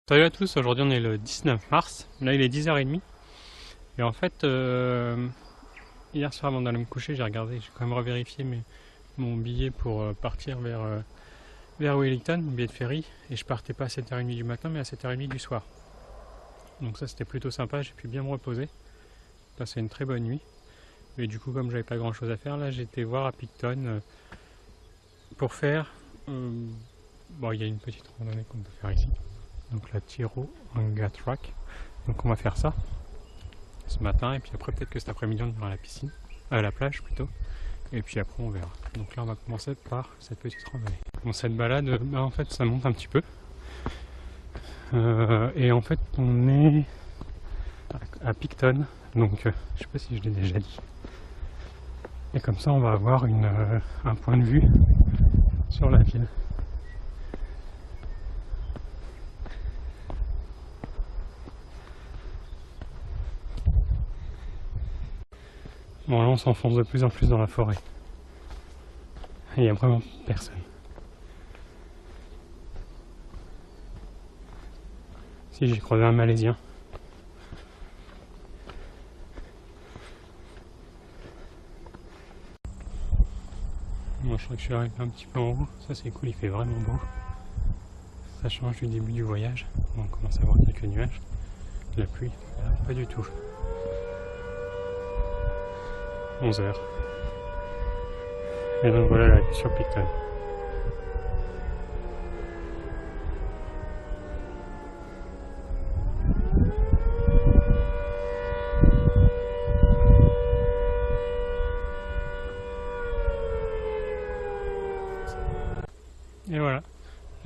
Salut à tous, aujourd'hui on est le 19 mars, là il est 10h30 et en fait hier soir avant d'aller me coucher j'ai quand même revérifié mon billet pour partir vers Wellington, mon billet de ferry, et je partais pas à 7h30 du matin mais à 7h30 du soir. Donc ça c'était plutôt sympa, j'ai pu bien me reposer, passer une très bonne nuit. Et du coup comme j'avais pas grand chose à faire, là j'ai été voir à Picton pour faire, bon il y a une petite randonnée qu'on peut faire ici. Donc la Tiroanga Track. Donc on va faire ça ce matin et puis après peut-être que cet après-midi on ira à la piscine, à la plage plutôt. Et puis après on verra. Donc là on va commencer par cette petite randonnée. Bon, cette balade, en fait ça monte un petit peu. Et en fait on est à Picton. Donc je sais pas si je l'ai déjà dit. Et comme ça on va avoir un point de vue sur la ville. Bon là on s'enfonce de plus en plus dans la forêt. Il n'y a vraiment personne. Si, j'ai croisé un Malaisien. Moi je crois que je suis arrivé un petit peu en haut. Ça c'est cool, il fait vraiment beau. Ça change du début du voyage. On commence à voir quelques nuages. La pluie, pas du tout. 11h. Et donc voilà la vue sur Picton. Et voilà,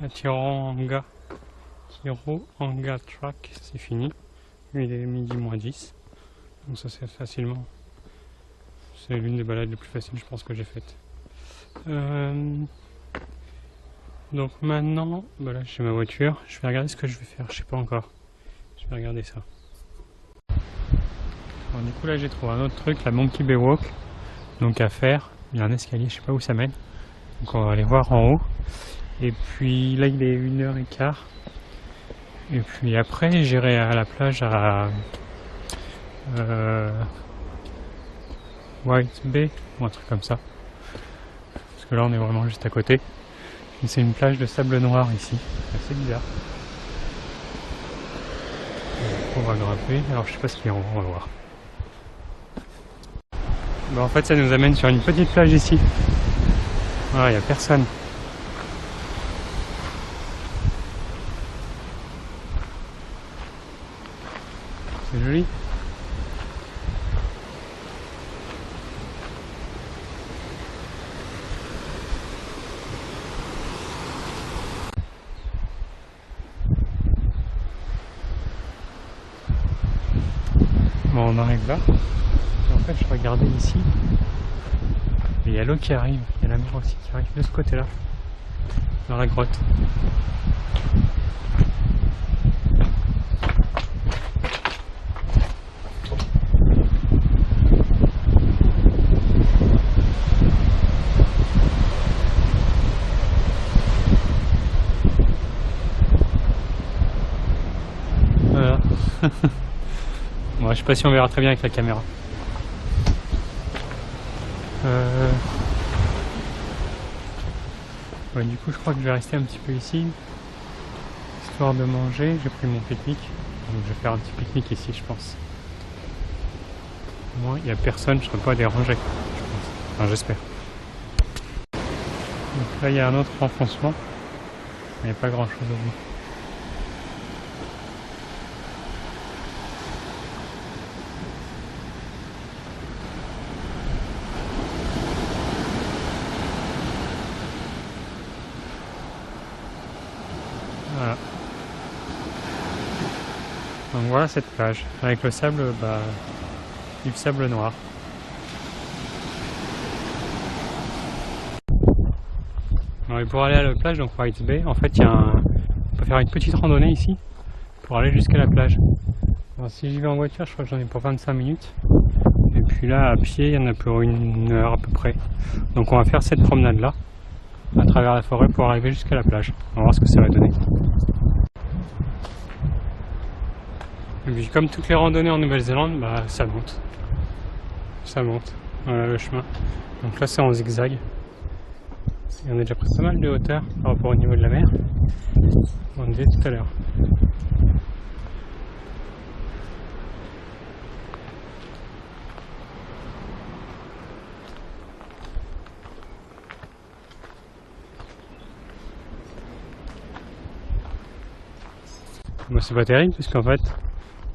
la Tiroanga Track, c'est fini. Il est midi moins 10. Donc ça c'est facilement. C'est l'une des balades les plus faciles je pense que j'ai faites. Donc maintenant, voilà, j'ai ma voiture. Je vais regarder ce que je vais faire, je sais pas encore. Je vais regarder ça. Alors, du coup là j'ai trouvé un autre truc, la Monkey Bay Walk. Donc à faire, il y a un escalier, je sais pas où ça mène. Donc on va aller voir en haut. Et puis là il est 1h15. Et puis après j'irai à la plage à White Bay ou un truc comme ça. Parce que là on est vraiment juste à côté. Et c'est une plage de sable noir ici. C'est assez bizarre. On va grimper. Alors je sais pas ce qu'il y a en haut, on va voir. Bon, en fait ça nous amène sur une petite plage ici. Voilà, il n'y a personne. C'est joli. Bon, on arrive là. Et en fait, je regardais ici. Et il y a l'eau qui arrive. Il y a la mer aussi qui arrive de ce côté-là. Dans la grotte. Voilà. Bon, je sais pas si on verra très bien avec la caméra. Ouais, du coup, je crois que je vais rester un petit peu ici, histoire de manger. J'ai pris mon pique-nique, donc je vais faire un petit pique-nique ici, je pense. Moi, il n'y a personne, je ne serai pas dérangé, je pense. Enfin, j'espère. Donc là, il y a un autre renfoncement, il n'y a pas grand-chose au bout. Voilà. Donc voilà cette plage, avec le sable, du sable noir. Alors, et pour aller à la plage, donc White Bay, en fait on peut faire une petite randonnée ici, pour aller jusqu'à la plage. Alors si j'y vais en voiture, je crois que j'en ai pour 25 minutes. Et puis là, à pied, il y en a pour 1 heure à peu près. Donc on va faire cette promenade là, à travers la forêt pour arriver jusqu'à la plage. On va voir ce que ça va donner. Et puis comme toutes les randonnées en Nouvelle-Zélande, bah ça monte. Ça monte. Voilà le chemin. Donc là c'est en zigzag. Et on a déjà pris pas mal de hauteur par rapport au niveau de la mer. On disait tout à l'heure. Bah, c'est pas terrible puisqu'en fait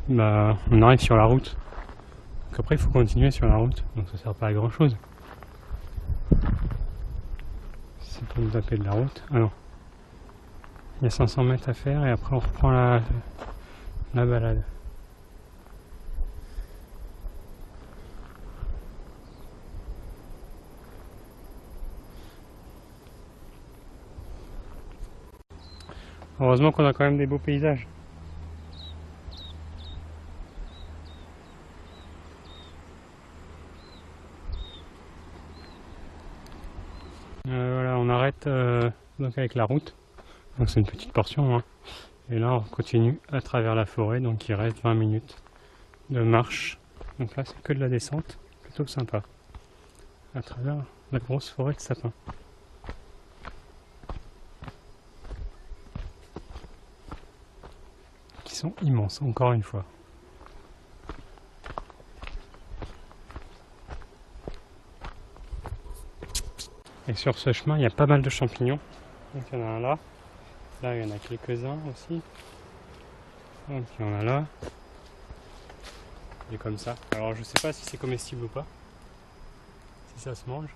bah, on arrive sur la route. Donc après il faut continuer sur la route. Donc ça sert pas à grand chose. C'est pour nous taper de la route. Ah non. Il y a 500 mètres à faire et après on reprend la balade. Heureusement qu'on a quand même des beaux paysages. Voilà, on arrête donc avec la route. Donc c'est une petite portion. Hein. Et là on continue à travers la forêt. Donc il reste 20 minutes de marche. Donc là c'est que de la descente. Plutôt sympa. À travers la grosse forêt de sapins. Qui sont immenses, encore une fois. Et sur ce chemin, il y a pas mal de champignons. Donc il y en a un là. Là, il y en a quelques-uns aussi. Donc il y en a là. Il est comme ça. Alors je sais pas si c'est comestible ou pas. Si ça se mange.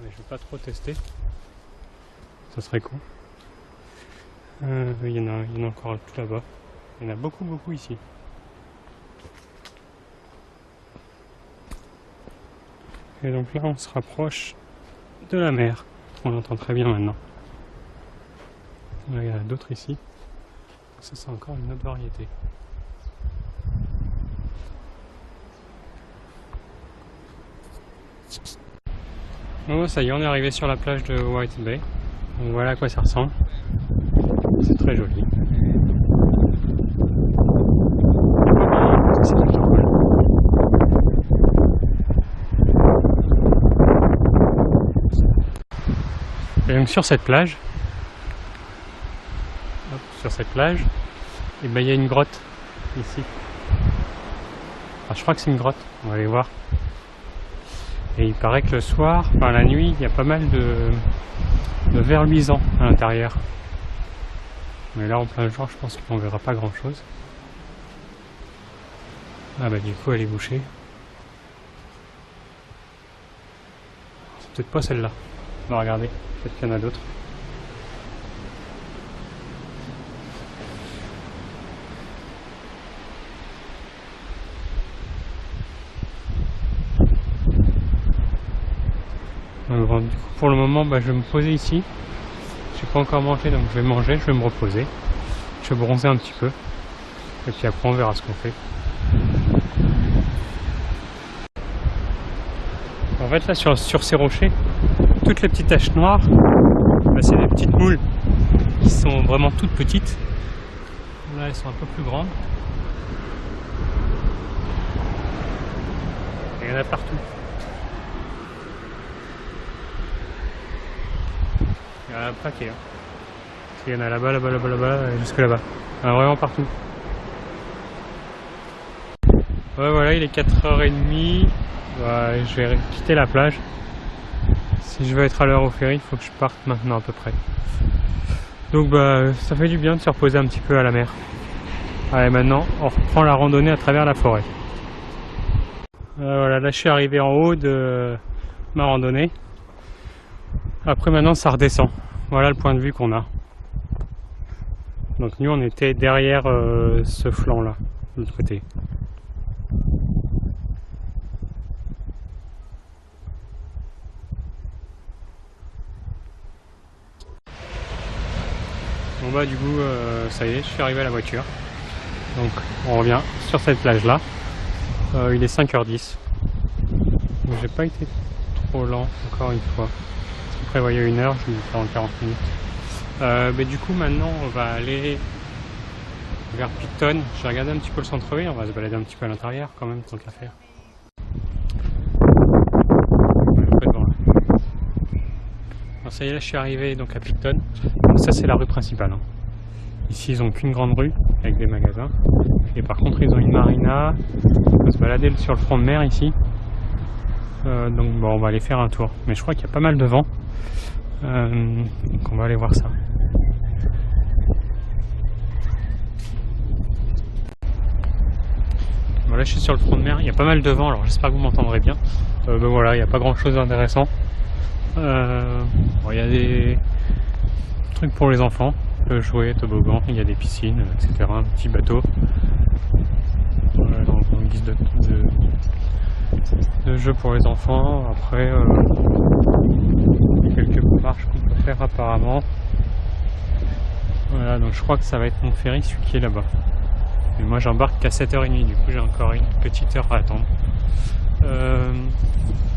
Mais je vais pas trop tester. Ça serait con. Il y en a encore tout là-bas. Il y en a beaucoup ici. Et donc là, on se rapproche de la mer. On l'entend très bien maintenant. Là, il y en a d'autres ici. Ça, c'est encore une autre variété. Oh, ça y est, on est arrivé sur la plage de White Bay. Donc voilà à quoi ça ressemble. C'est très joli. C'est plutôt cool. Et donc sur cette plage, et ben, il y a une grotte ici. Alors, je crois que c'est une grotte, on va aller voir. Et il paraît que le soir, enfin la nuit, il y a pas mal de vers luisants à l'intérieur. Mais là en plein jour, je pense qu'on verra pas grand chose. Ah bah du coup elle est bouchée. C'est peut-être pas celle-là. On va regarder, peut-être qu'il y en a d'autres. Bon, du coup, pour le moment, bah, je vais me poser ici. Je n'ai pas encore mangé, donc je vais manger, je vais me reposer. Je vais bronzer un petit peu. Et puis après, on verra ce qu'on fait. En fait, là, sur ces rochers, toutes les petites taches noires, bah, c'est des petites moules qui sont vraiment toutes petites. Là, elles sont un peu plus grandes. Et il y en a partout. Il y en a un paquet. Hein. Il y en a là-bas, et jusque là-bas. Il y en a vraiment partout. Ouais, voilà, il est 4h30. Ouais, je vais quitter la plage. Si je veux être à l'heure au ferry, il faut que je parte maintenant à peu près. Donc bah, ça fait du bien de se reposer un petit peu à la mer. Allez, maintenant, on reprend la randonnée à travers la forêt. Voilà, là je suis arrivé en haut de ma randonnée. Après maintenant ça redescend. Voilà le point de vue qu'on a. Donc nous on était derrière ce flanc là, de l'autre côté. Bon bah du coup ça y est, je suis arrivé à la voiture. Donc on revient sur cette plage là. Il est 5h10. Donc j'ai pas été trop lent encore une fois. Je prévoyais 1 heure, je vais faire en 40 minutes. Mais du coup maintenant on va aller vers Picton. J'ai regardé un petit peu le centre-ville, on va se balader un petit peu à l'intérieur quand même, tant qu'à faire. Alors ça y est, là je suis arrivé donc à Picton. Donc ça c'est la rue principale. Hein. Ici ils n'ont qu'une grande rue avec des magasins. Et par contre ils ont une marina. On va se balader sur le front de mer ici. Donc bon, on va aller faire un tour. Mais je crois qu'il y a pas mal de vent. Donc on va aller voir ça. Bon, là je suis sur le front de mer, il y a pas mal de vent, alors j'espère que vous m'entendrez bien. Ben voilà, il n'y a pas grand chose d'intéressant. Bon, il y a des trucs pour les enfants, jouets, toboggans, il y a des piscines, etc. Un petit bateau. Dans guise de jeu pour les enfants. Après, il y a quelques marches qu'on peut faire apparemment. Voilà, donc je crois que ça va être mon ferry, celui qui est là-bas. Et moi j'embarque qu'à 7h30, du coup j'ai encore une petite heure à attendre.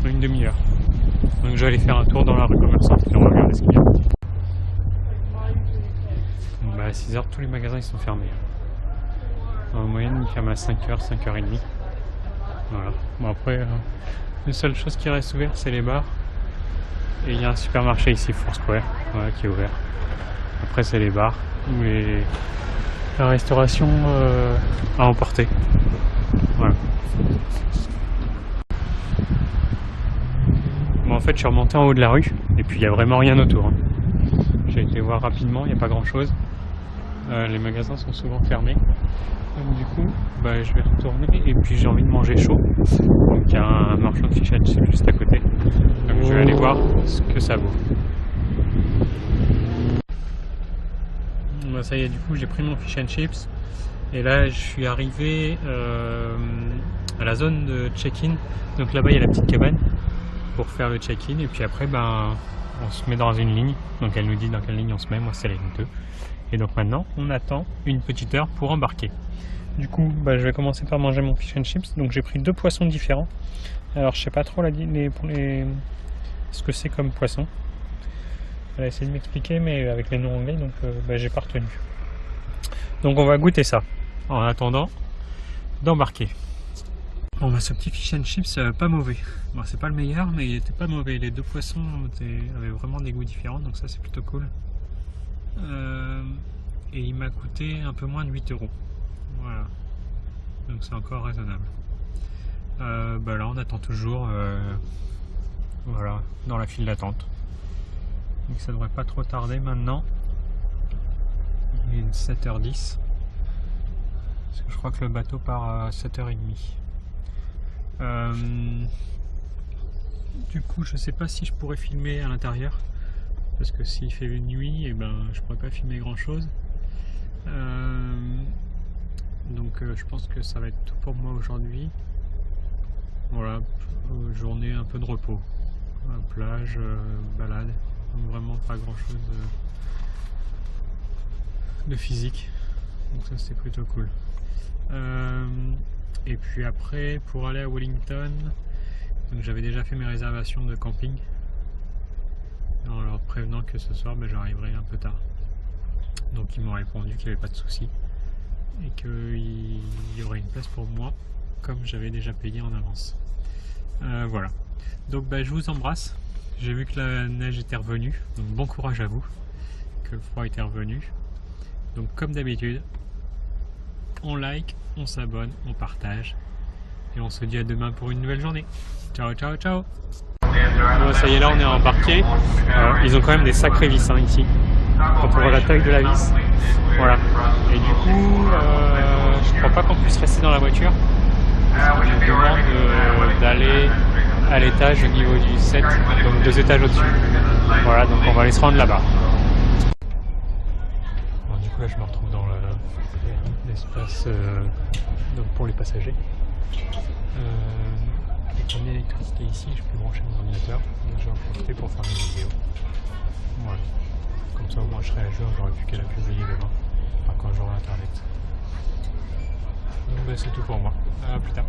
Une demi-heure. Donc je vais aller faire un tour dans la rue commerçante et on va regarder ce qu'il y a. Donc, à 6h, tous les magasins ils sont fermés. En moyenne ils ferment à 5h, 5h30. Voilà. Bon après, les seules choses qui restent ouvertes c'est les bars. Et il y a un supermarché ici, Foursquare, voilà, qui est ouvert. Après c'est les bars ou la restauration à emporter. Voilà. Bon, en fait je suis remonté en haut de la rue et puis il n'y a vraiment rien autour. Hein. J'ai été voir rapidement, il n'y a pas grand chose. Les magasins sont souvent fermés. Donc du coup je vais retourner et puis j'ai envie de manger chaud. Donc il y a un marchand de fish and chips juste à côté. Donc je vais aller voir ce que ça vaut. Ça y est, du coup j'ai pris mon fish and chips et là je suis arrivé à la zone de check-in. Donc là-bas il y a la petite cabane pour faire le check-in et puis après on se met dans une ligne. Donc elle nous dit dans quelle ligne on se met, moi c'est la ligne 2. Et donc maintenant on attend une petite heure pour embarquer. Du coup je vais commencer par manger mon fish and chips. Donc j'ai pris 2 poissons différents. Alors je sais pas trop ce que c'est comme poisson. Elle a essayé de m'expliquer mais avec les noms anglais donc j'ai pas retenu. Donc on va goûter ça en attendant d'embarquer. Bon ce petit fish and chips pas mauvais. Bon c'est pas le meilleur mais il était pas mauvais. Les 2 poissons avaient vraiment des goûts différents donc ça c'est plutôt cool. Et il m'a coûté un peu moins de 8 €. Voilà. Donc c'est encore raisonnable. Là on attend toujours voilà, dans la file d'attente. Donc ça devrait pas trop tarder maintenant. Il est 7h10. Parce que je crois que le bateau part à 7h30. Du coup je sais pas si je pourrais filmer à l'intérieur. Parce que s'il fait nuit, je pourrais pas filmer grand chose. Donc je pense que ça va être tout pour moi aujourd'hui. Voilà, journée un peu de repos. Plage, balade. Vraiment pas grand chose de physique, donc ça c'est plutôt cool. Et puis après pour aller à Wellington, donc j'avais déjà fait mes réservations de camping en leur prévenant que ce soir j'arriverai un peu tard. Donc ils m'ont répondu qu'il n'y avait pas de souci et qu'il y aurait une place pour moi comme j'avais déjà payé en avance. Voilà, donc je vous embrasse. J'ai vu que la neige était revenue, donc bon courage à vous, que le froid était revenu. Donc comme d'habitude, on like, on s'abonne, on partage, et on se dit à demain pour une nouvelle journée. Ciao, ciao, ciao. Bon, ça y est, là on est embarqué. Ils ont quand même des sacrés vis ici, quand on voit la taille de la vis. Voilà. Et du coup, je crois pas qu'on puisse rester dans la voiture. Parce qu'on nous demande d'aller à l'étage au niveau du 7, donc 2 étages au-dessus. Voilà, donc on va aller se rendre là-bas. Du coup là je me retrouve dans l'espace pour les passagers. Avec une électricité ici, je peux brancher mon ordinateur, donc je vais en profiter pour faire une vidéo. Voilà. Comme ça au moins je serai à jour, j'aurai plus qu'à la publier demain, enfin quand j'aurai internet. Donc c'est tout pour moi, à plus tard.